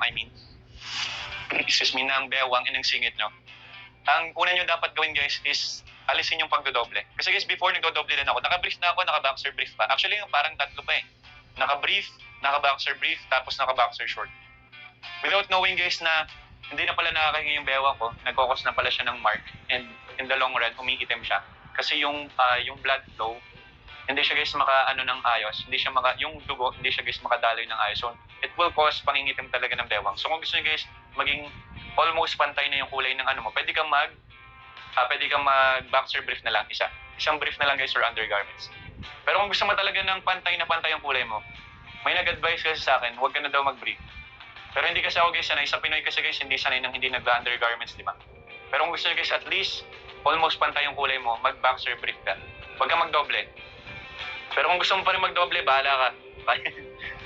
I mean, excuse me, ng bewang and ng singit nyo. Ang una nyo dapat gawin guys is alisin yung pagdodoble. Kasi guys, before nagdodoble din ako, naka-brief na ako, naka-boxer brief pa. Actually, parang tatlo pa eh. Naka-brief, naka-boxer brief, tapos naka-boxer short. Without knowing guys na hindi na pala nakakahingi yung bewang ko, nagkokos na pala siya ng mark, and in the long run, umiitim siya. Kasi yung blood flow, hindi siya guys ng ayos, yung dugo, hindi siya guys makadaloy ng ayos. So, it will cause pangingitim talaga ng bewang. So, kung gusto niyo guys, maging almost pantay na yung kulay ng ano mo, pwede kang mag-boxer brief na lang, isang brief na lang guys or undergarments. Pero kung gusto mo talaga ng pantay na pantay yung kulay mo, may nag-advise kasi sa akin, huwag ka na daw mag-brief. Pero hindi kasi ako guys sanay, sa Pinoy kasi guys, hindi sanay ng hindi nag-undergarments, di ba? Pero kung gusto niyo guys, at least, almost pantay yung kulay mo, mag-boxer brief ka. Huwag kang mag-doble. Pero kung gusto mo pa rin mag-doble, bahala ka.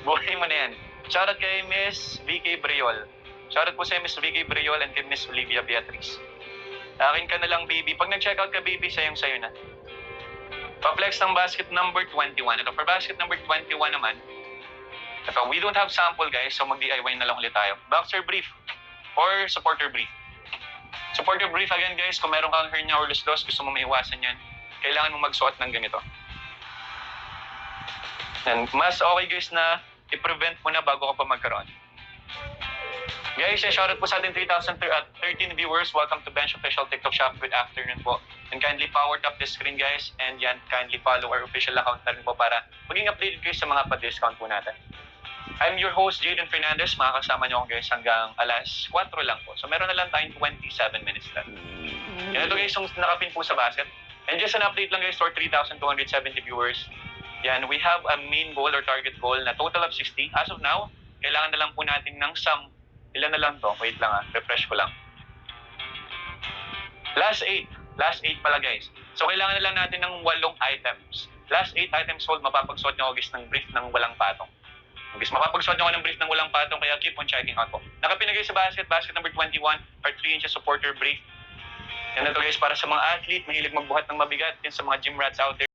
Buhay mo na yan. Shoutout kay Miss Vicky Briol. Shoutout po sa Miss Vicky Briol and kay Miss Olivia Beatriz. Akin ka na lang, baby. Pag nag-checkout ka, baby, sayong-sayo na. Pa-flex ng basket number 21. Ito, for basket number 21 naman, ito, we don't have sample, guys, so mag-DIY na lang ulit tayo. Boxer brief or supporter brief. Supporter brief, again, guys, kung meron kang hernia or lusdos, gusto mo maiwasan yan, kailangan mo magsuot ng ganito. And mas okay, guys, na i-prevent mo na bago ka pa magkaroon. Guys, shoutout po sa ating 3,013 viewers. Welcome to Bench Official TikTok Shop. Good afternoon po. And kindly power tap the screen, guys. And yan, kindly follow our official account na rin po para maging updated kayo sa mga pa-discount po natin. I'm your host, Jaden Fernandez. Makakasama nyo guys hanggang alas 4 lang po. So meron na lang tayong 27 minutes left. Yan ito guys, yung nakapin po sa basket. And just an update lang guys for 3,270 viewers. Yan, we have a main goal or target goal na total of 60. As of now, kailangan na lang po natin ng ilan na lang to? Wait lang refresh ko lang. Last 8 pala guys. So kailangan na lang natin ng 8 items. Last 8 items sold, mapapagsuot nyo guys ng brief ng walang patong. Guys, mapapagsuot nyo ng brief ng walang patong, kaya keep on checking out po. Nakapinagay sa basket number 21, our 3 inches supporter brief. Yan na to guys, para sa mga athlete, mahilig magbuhat ng mabigat, yan sa mga gym rats out there.